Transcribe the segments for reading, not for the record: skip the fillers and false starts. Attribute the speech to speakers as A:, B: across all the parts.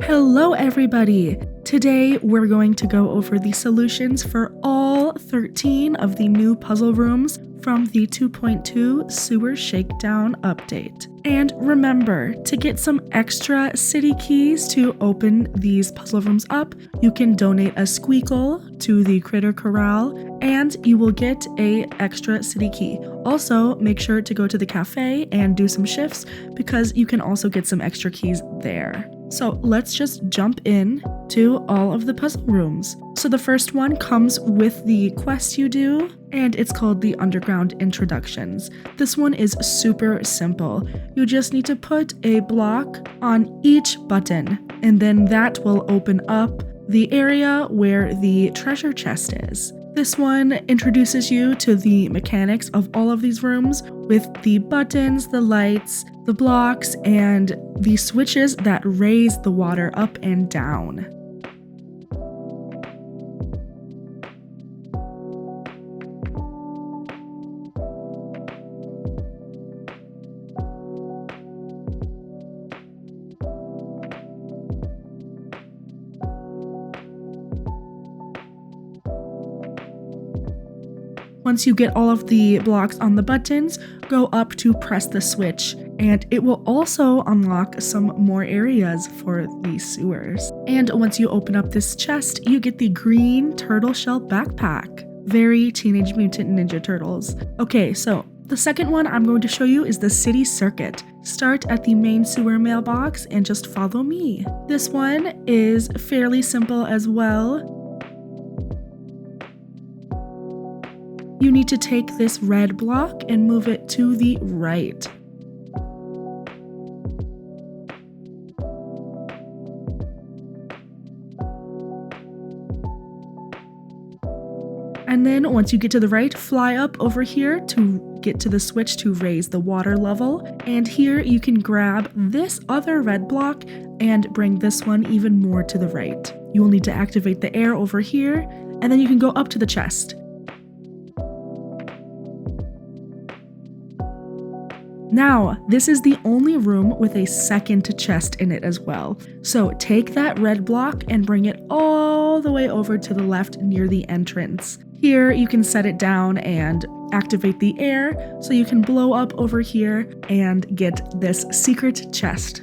A: Hello everybody! Today we're going to go over the solutions for all 13 of the new puzzle rooms from the 2.2 Sewer Shakedown update. And remember, to get some extra city keys to open these puzzle rooms up, you can donate a squeakle to the Critter Corral and you will get a extra city key. Also, make sure to go to the cafe and do some shifts because you can also get some extra keys there. So let's just jump in to all of the puzzle rooms. So the first one comes with the quest you do, and it's called the Underground Introductions. This one is super simple. You just need to put a block on each button, and then that will open up the area where the treasure chest is. This one introduces you to the mechanics of all of these rooms with the buttons, the lights, the blocks, and the switches that raise the water up and down. Once you get all of the blocks on the buttons, go up to press the switch, and it will also unlock some more areas for the sewers. And once you open up this chest, you get the green turtle shell backpack. Very Teenage Mutant Ninja Turtles. Okay, so the second one I'm going to show you is the city circuit. Start at the main sewer mailbox and just follow me. This one is fairly simple as well. You need to take this red block and move it to the right. And then once you get to the right, fly up over here to get to the switch to raise the water level. And here you can grab this other red block and bring this one even more to the right. You will need to activate the air over here, and then you can go up to the chest. Now, this is the only room with a second chest in it as well. So take that red block and bring it all the way over to the left near the entrance. Here you can set it down and activate the air so you can blow up over here and get this secret chest.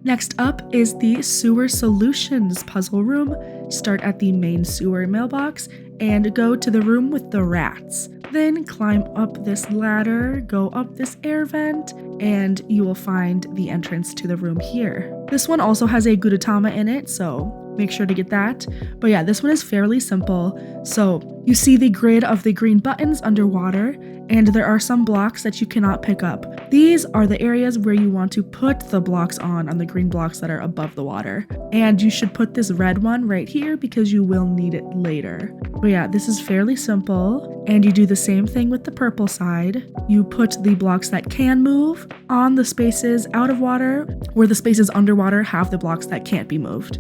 A: Next up is the Sewer Solutions puzzle room. Start at the main sewer mailbox and go to the room with the rats. Then climb up this ladder, go up this air vent, and you will find the entrance to the room here. This one also has a Gudetama in it, so make sure to get that. But yeah, this one is fairly simple. So you see the grid of the green buttons underwater, and there are some blocks that you cannot pick up. These are the areas where you want to put the blocks on the green blocks that are above the water. And you should put this red one right here because you will need it later. But yeah, this is fairly simple. And you do the same thing with the purple side. You put the blocks that can move on the spaces out of water, where the spaces underwater have the blocks that can't be moved.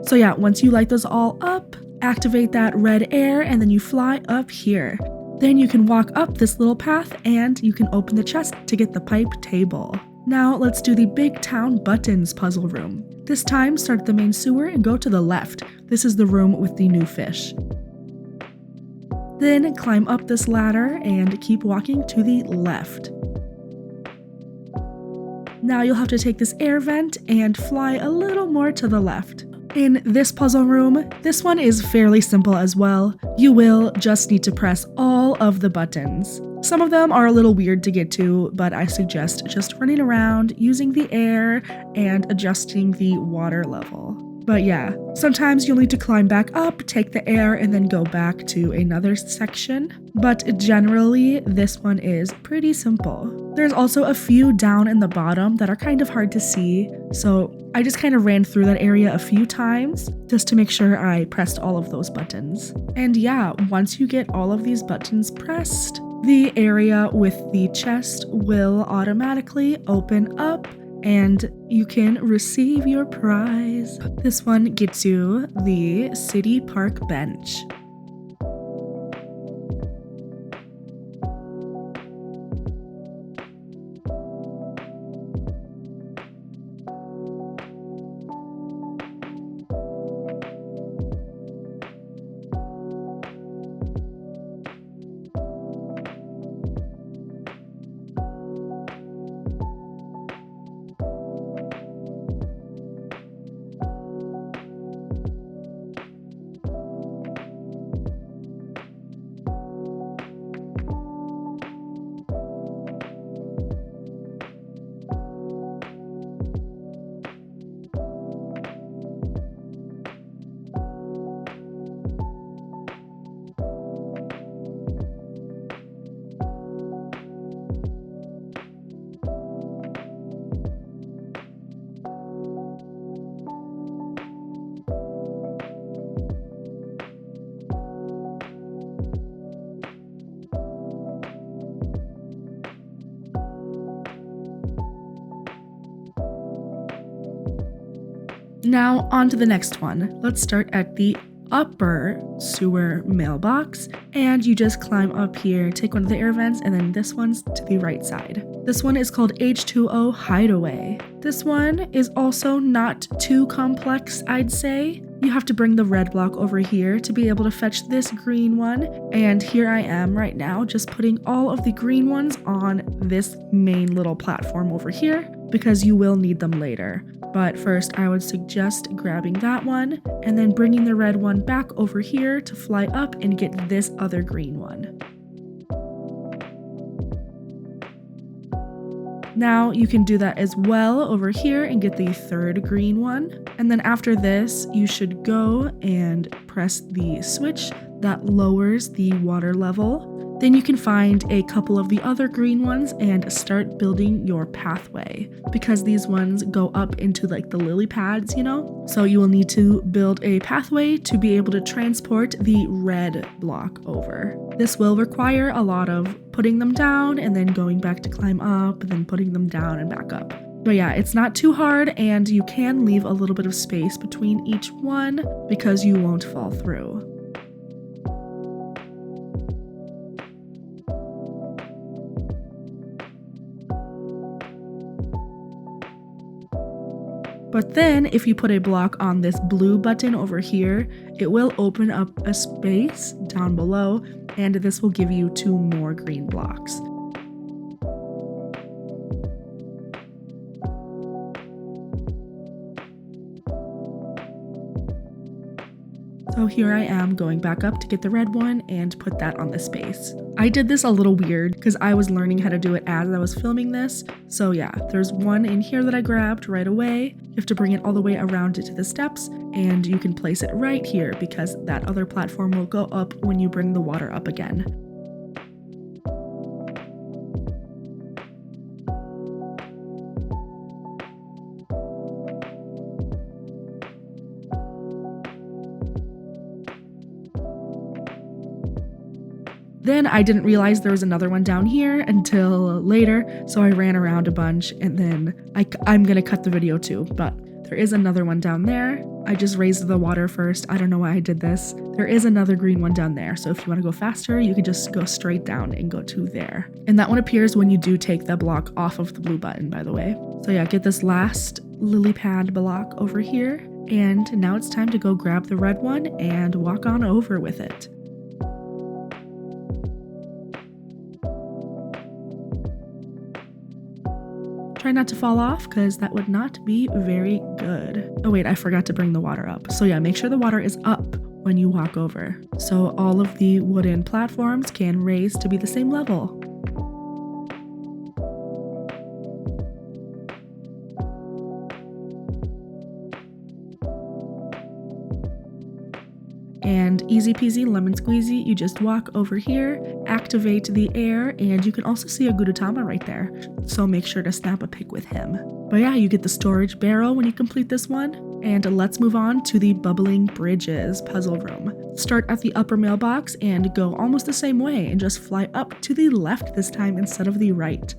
A: So yeah, once you light those all up, activate that red air and then you fly up here. Then you can walk up this little path and you can open the chest to get the pipe table. Now let's do the Big Town Buttons puzzle room. This time start at the main sewer and go to the left. This is the room with the new fish. Then climb up this ladder and keep walking to the left. Now you'll have to take this air vent and fly a little more to the left. In this puzzle room, this one is fairly simple as well. You will just need to press all of the buttons. Some of them are a little weird to get to, but I suggest just running around, using the air, and adjusting the water level. But yeah, sometimes you'll need to climb back up, take the air, and then go back to another section. But generally, this one is pretty simple. There's also a few down in the bottom that are kind of hard to see, so I just kind of ran through that area a few times just to make sure I pressed all of those buttons. And yeah, once you get all of these buttons pressed, the area with the chest will automatically open up and you can receive your prize. This one gets you the City Park bench. Now on to the next one. Let's start at the upper sewer mailbox, and you just climb up here, take one of the air vents, and then this one's to the right side. This one is called H2O Hideaway. This one is also not too complex, I'd say. You have to bring the red block over here to be able to fetch this green one, and here I am right now just putting all of the green ones on this main little platform over here, because you will need them later. But first I would suggest grabbing that one and then bringing the red one back over here to fly up and get this other green one. Now you can do that as well over here and get the third green one. And then after this, you should go and press the switch that lowers the water level. Then you can find a couple of the other green ones and start building your pathway, because these ones go up into like the lily pads, you know? So you will need to build a pathway to be able to transport the red block over. This will require a lot of putting them down and then going back to climb up and then putting them down and back up. But yeah, it's not too hard, and you can leave a little bit of space between each one because you won't fall through. But then if you put a block on this blue button over here, it will open up a space down below, and this will give you 2 more green blocks. So here I am going back up to get the red one and put that on the space. I did this a little weird because I was learning how to do it as I was filming this. So yeah, there's one in here that I grabbed right away. You have to bring it all the way around it to the steps, and you can place it right here because that other platform will go up when you bring the water up again. Then I didn't realize there was another one down here until later, so I ran around a bunch, and then I'm gonna cut the video too, but there is another one down there. I just raised the water first. I don't know why I did this. There is another green one down there, so if you want to go faster, you can just go straight down and go to there. And that one appears when you do take the block off of the blue button, by the way. So yeah, get this last lily pad block over here, and now it's time to go grab the red one and walk on over with it. Try not to fall off, because that would not be very good. Oh wait, I forgot to bring the water up. So yeah, make sure the water is up when you walk over, so all of the wooden platforms can raise to be the same level. And easy peasy lemon squeezy, you just walk over here, activate the air, and you can also see a Gudetama right there, so make sure to snap a pic with him. But yeah, you get the storage barrel when you complete this one, and let's move on to the Bubbling Bridges puzzle room. Start at the upper mailbox and go almost the same way and just fly up to the left this time instead of the right.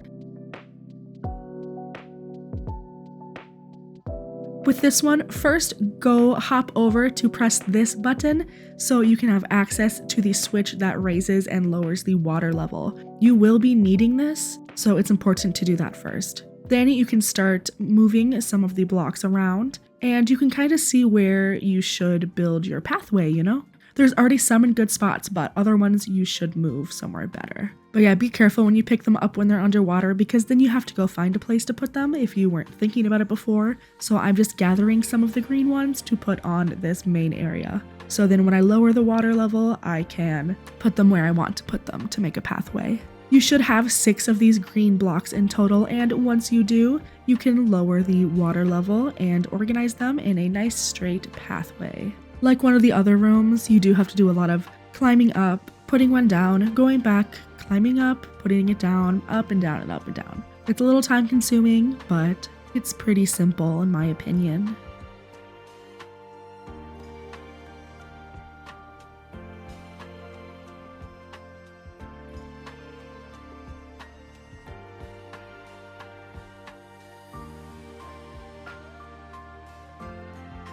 A: With this one, first go hop over to press this button so you can have access to the switch that raises and lowers the water level. You will be needing this, so it's important to do that first. Then you can start moving some of the blocks around, and you can kind of see where you should build your pathway, you know? There's already some in good spots, but other ones you should move somewhere better. But yeah, be careful when you pick them up when they're underwater, because then you have to go find a place to put them if you weren't thinking about it before. So I'm just gathering some of the green ones to put on this main area. So then when I lower the water level, I can put them where I want to put them to make a pathway. You should have 6 of these green blocks in total, and once you do, you can lower the water level and organize them in a nice straight pathway. Like one of the other rooms, you do have to do a lot of climbing up, putting one down, going back, climbing up, putting it down, up and down and up and down. It's a little time consuming, but it's pretty simple in my opinion.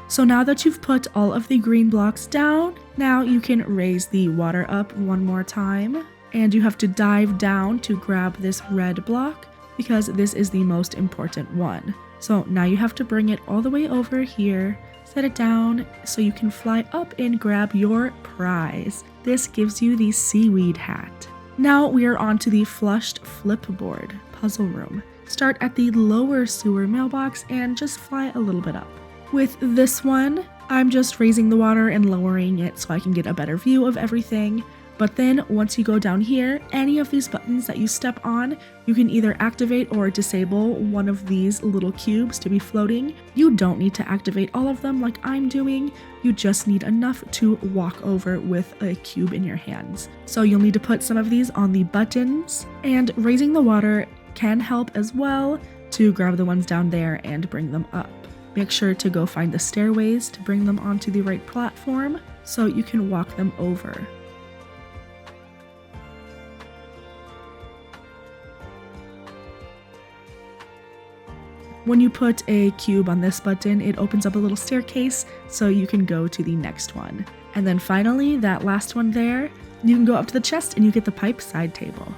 A: So now that you've put all of the green blocks down, now you can raise the water up one more time, and you have to dive down to grab this red block because this is the most important one. So now you have to bring it all the way over here, set it down so you can fly up and grab your prize. This gives you the seaweed hat. Now we are on to the flushed flipboard puzzle room. Start at the lower sewer mailbox and just fly a little bit up. With this one, I'm just raising the water and lowering it so I can get a better view of everything. But then once you go down here, any of these buttons that you step on, you can either activate or disable one of these little cubes to be floating. You don't need to activate all of them like I'm doing. You just need enough to walk over with a cube in your hands. So you'll need to put some of these on the buttons, and raising the water can help as well to grab the ones down there and bring them up. Make sure to go find the stairways to bring them onto the right platform so you can walk them over. When you put a cube on this button, it opens up a little staircase so you can go to the next one. And then finally, that last one there, you can go up to the chest and you get the pipe side table.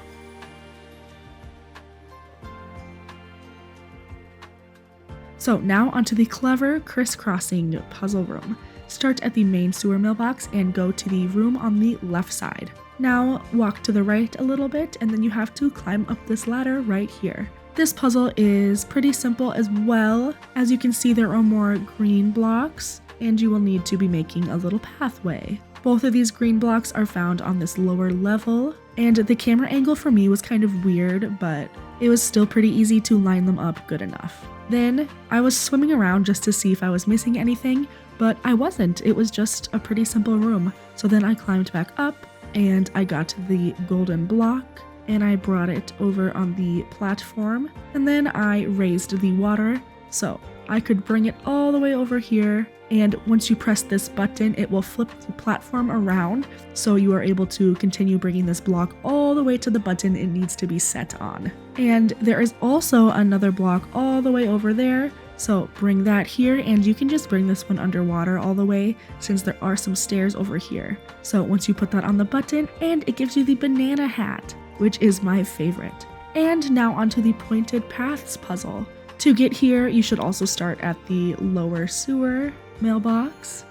A: So now onto the clever crisscrossing puzzle room. Start at the main sewer mailbox and go to the room on the left side. Now walk to the right a little bit, and then you have to climb up this ladder right here. This puzzle is pretty simple as well. As you can see, there are more green blocks, and you will need to be making a little pathway. Both of these green blocks are found on this lower level, and the camera angle for me was kind of weird, but it was still pretty easy to line them up good enough. Then I was swimming around just to see if I was missing anything, but I wasn't. It was just a pretty simple room. So then I climbed back up and I got the golden block and I brought it over on the platform, and then I raised the water so I could bring it all the way over here. And once you press this button, it will flip the platform around, so you are able to continue bringing this block all the way to the button it needs to be set on. And there is also another block all the way over there, so bring that here, and you can just bring this one underwater all the way since there are some stairs over here. So once you put that on the button, and it gives you the banana hat, which is my favorite. And now onto the pointed paths puzzle. To get here, you should also start at the lower sewer mailbox.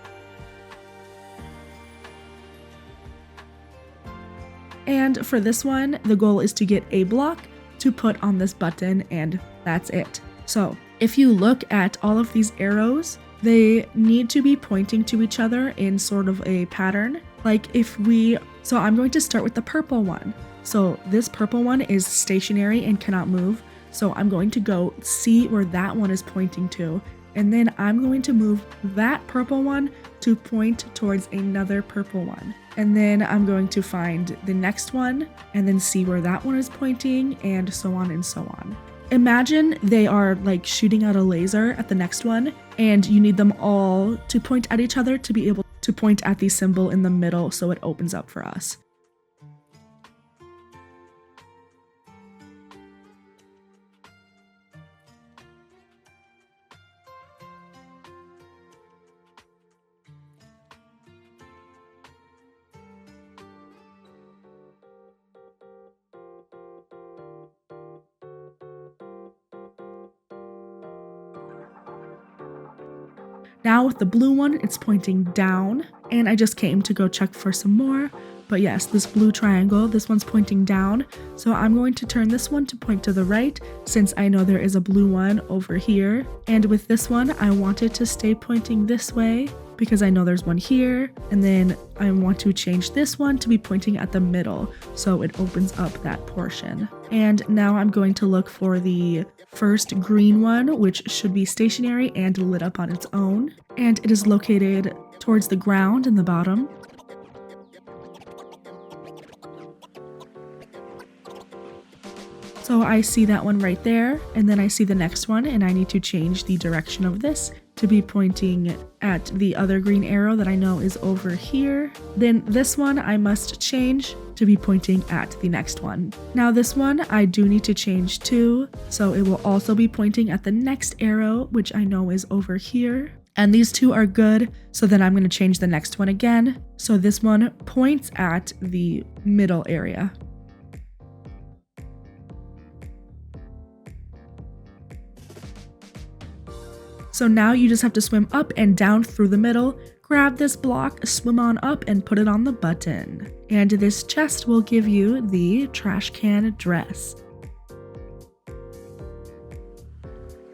A: And for this one, the goal is to get a block to put on this button, and that's it. So if you look at all of these arrows, they need to be pointing to each other in sort of a pattern. So I'm going to start with the purple one. So this purple one is stationary and cannot move. So I'm going to go see where that one is pointing to, and then I'm going to move that purple one to point towards another purple one. And then I'm going to find the next one and then see where that one is pointing, and so on and so on. Imagine they are like shooting out a laser at the next one, and you need them all to point at each other to be able to point at the symbol in the middle so it opens up for us. Now with the blue one, it's pointing down, and I just came to go check for some more. But yes, this blue triangle, this one's pointing down. So I'm going to turn this one to point to the right since I know there is a blue one over here. And with this one, I want it to stay pointing this way because I know there's one here. And then I want to change this one to be pointing at the middle so it opens up that portion. And now I'm going to look for the first green one, which should be stationary and lit up on its own. And it is located towards the ground in the bottom. So I see that one right there, and then I see the next one, and I need to change the direction of this to be pointing at the other green arrow that I know is over here. Then this one I must change to be pointing at the next one. Now this one I do need to change too, so it will also be pointing at the next arrow, which I know is over here. And these two are good, so then I'm going to change the next one again. So this one points at the middle area. So now you just have to swim up and down through the middle, grab this block, swim on up, and put it on the button. And this chest will give you the trash can dress.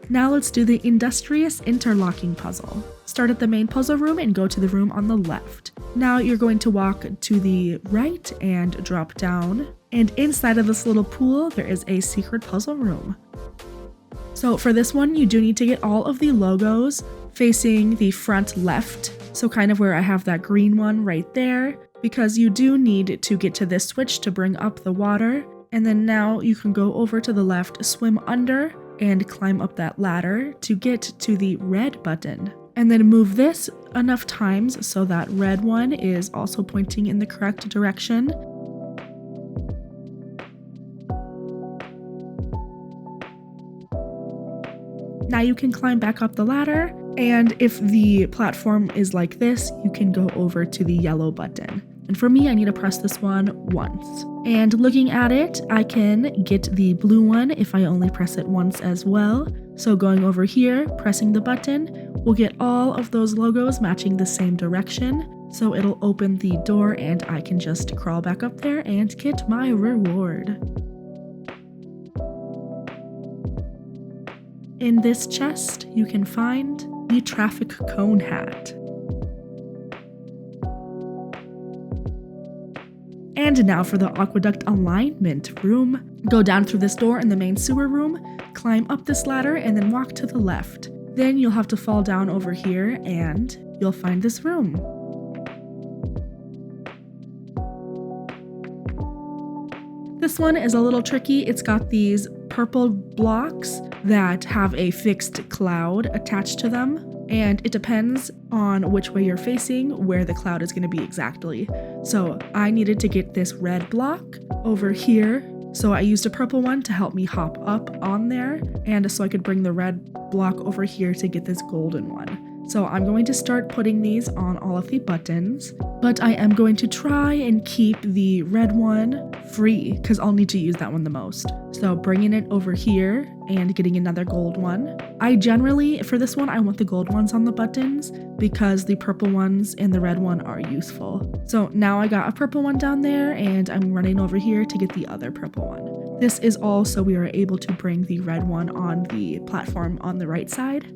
A: Now let's do the Industrious Interlocking puzzle. Start at the main puzzle room and go to the room on the left. Now you're going to walk to the right and drop down. And inside of this little pool, there is a secret puzzle room. So for this one, you do need to get all of the logos facing the front left. So kind of where I have that green one right there, because you do need to get to this switch to bring up the water. And then now you can go over to the left, swim under, and climb up that ladder to get to the red button. And then move this enough times so that red one is also pointing in the correct direction. Now you can climb back up the ladder, and if the platform is like this, you can go over to the yellow button. And for me, I need to press this one once. And looking at it, I can get the blue one if I only press it once as well. So going over here, pressing the button, we'll get all of those logos matching the same direction. So it'll open the door and I can just crawl back up there and get my reward. In this chest, you can find the traffic cone hat. And now for the Aqueduct Alignment room. Go down through this door in the main sewer room, climb up this ladder, and then walk to the left. Then you'll have to fall down over here and you'll find this room. This one is a little tricky. It's got these purple blocks that have a fixed cloud attached to them, and it depends on which way you're facing where the cloud is going to be exactly. So I needed to get this red block over here, so I used a purple one to help me hop up on there, and so I could bring the red block over here to get this golden one. So I'm going to start putting these on all of the buttons, but I am going to try and keep the red one free because I'll need to use that one the most. So bringing it over here and getting another gold one. I generally, for this one, I want the gold ones on the buttons because the purple ones and the red one are useful. So now I got a purple one down there and I'm running over here to get the other purple one. This is all so we are able to bring the red one on the platform on the right side.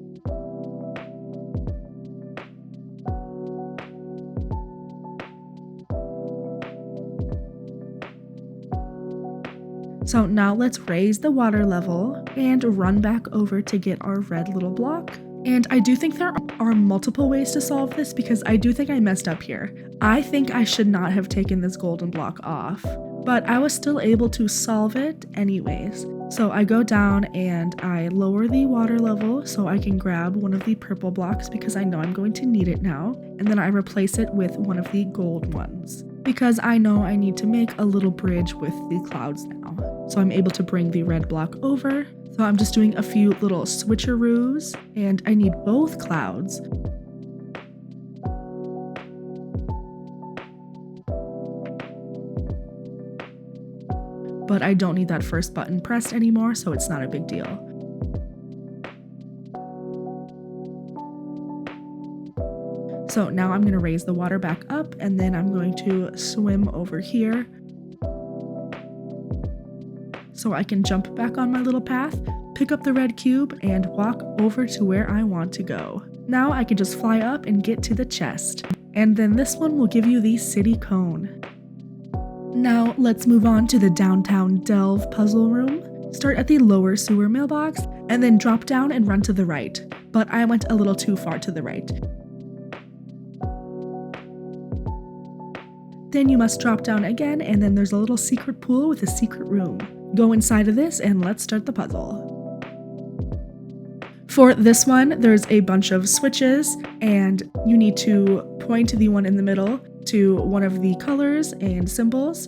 A: So now let's raise the water level and run back over to get our red little block. And I do think there are multiple ways to solve this because I do think I messed up here. I think I should not have taken this golden block off, but I was still able to solve it anyways. So I go down and I lower the water level so I can grab one of the purple blocks because I know I'm going to need it now. And then I replace it with one of the gold ones because I know I need to make a little bridge with the clouds now. So I'm able to bring the red block over. So I'm just doing a few little switcheroos and I need both clouds. But I don't need that first button pressed anymore, so it's not a big deal. So now I'm going to raise the water back up, and then I'm going to swim over here so I can jump back on my little path, pick up the red cube, and walk over to where I want to go. Now I can just fly up and get to the chest. And then this one will give you the city cone. Now let's move on to the downtown delve puzzle room. Start at the lower sewer mailbox and then drop down and run to the right. But I went a little too far to the right. Then you must drop down again, and then there's a little secret pool with a secret room. Go inside of this and let's start the puzzle. For this one, there's a bunch of switches, and you need to point the one in the middle to one of the colors and symbols.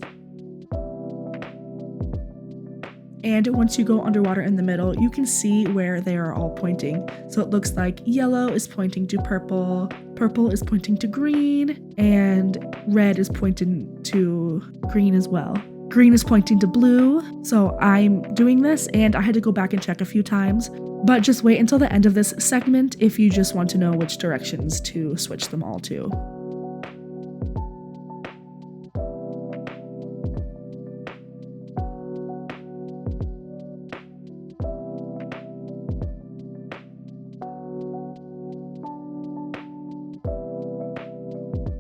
A: And once you go underwater in the middle, you can see where they are all pointing. So it looks like yellow is pointing to purple, purple is pointing to green, and red is pointing to green as well. Green is pointing to blue. So I'm doing this, and I had to go back and check a few times, but just wait until the end of this segment if you just want to know which directions to switch them all to.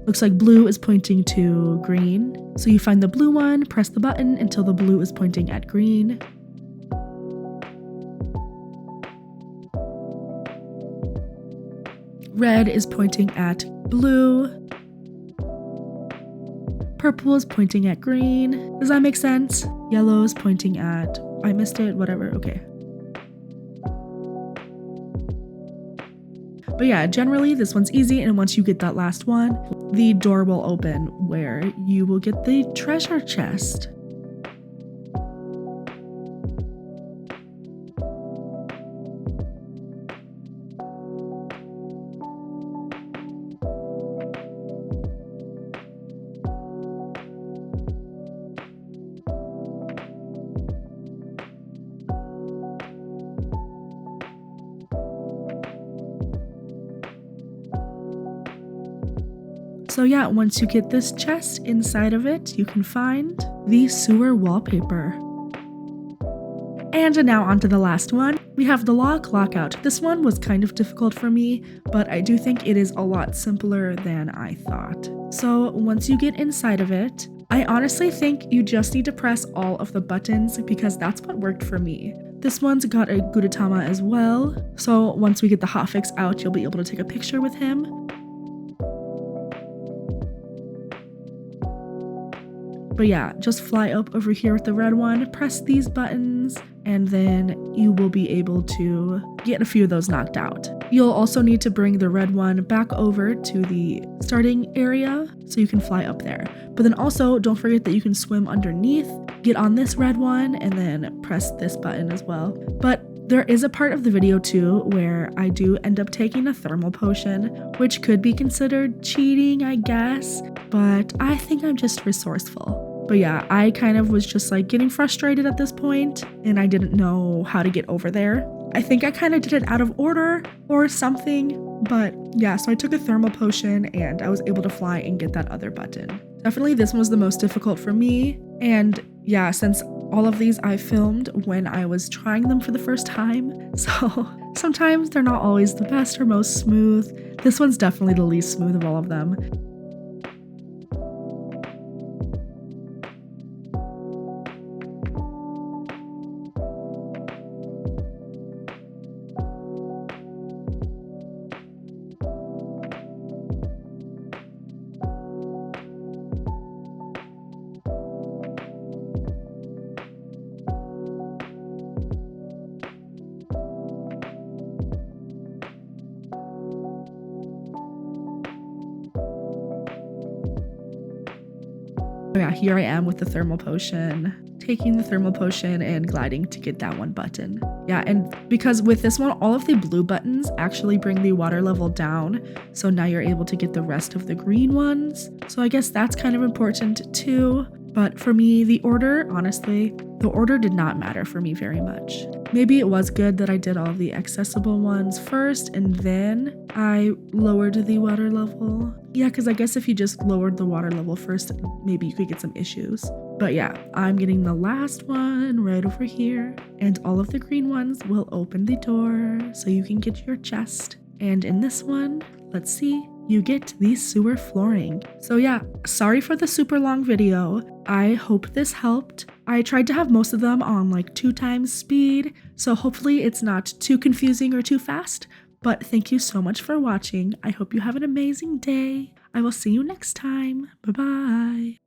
A: Looks like blue is pointing to green. So you find the blue one, press the button until the blue is pointing at green. Red is pointing at blue. Purple is pointing at green. Does that make sense? Yellow is pointing at, I missed it, whatever, okay. But yeah, generally this one's easy, and once you get that last one, the door will open where you will get the treasure chest. So yeah, once you get this chest, inside of it, you can find the sewer wallpaper. And now onto the last one. We have the Loch Lockout. This one was kind of difficult for me, but I do think it is a lot simpler than I thought. So once you get inside of it, I honestly think you just need to press all of the buttons because that's what worked for me. This one's got a Gudetama as well. So once we get the hotfix out, you'll be able to take a picture with him. But yeah, just fly up over here with the red one, press these buttons, and then you will be able to get a few of those knocked out. You'll also need to bring the red one back over to the starting area so you can fly up there. But then also don't forget that you can swim underneath, get on this red one, and then press this button as well. But there is a part of the video too where I do end up taking a thermal potion, which could be considered cheating, I guess, but I think I'm just resourceful. But yeah, I kind of was just like getting frustrated at this point, and I didn't know how to get over there. I think I kind of did it out of order or something, but yeah, so I took a thermal potion and I was able to fly and get that other button. Definitely this one was the most difficult for me, and yeah, since all of these I filmed when I was trying them for the first time, so sometimes they're not always the best or most smooth. This one's definitely the least smooth of all of them. Yeah, here I am with the thermal potion, taking the thermal potion and gliding to get that one button. Yeah, and because with this one, all of the blue buttons actually bring the water level down. So now you're able to get the rest of the green ones. So I guess that's kind of important too. But for me, the order, honestly, the order did not matter for me very much. Maybe it was good that I did all of the accessible ones first and then I lowered the water level. Yeah, because I guess if you just lowered the water level first, maybe you could get some issues. But yeah, I'm getting the last one right over here, and all of the green ones will open the door so you can get your chest. And in this one, let's see, you get the sewer flooring. So yeah, sorry for the super long video. I hope this helped. I tried to have most of them on like 2 times speed, so hopefully it's not too confusing or too fast. But thank you so much for watching. I hope you have an amazing day. I will see you next time. Bye bye.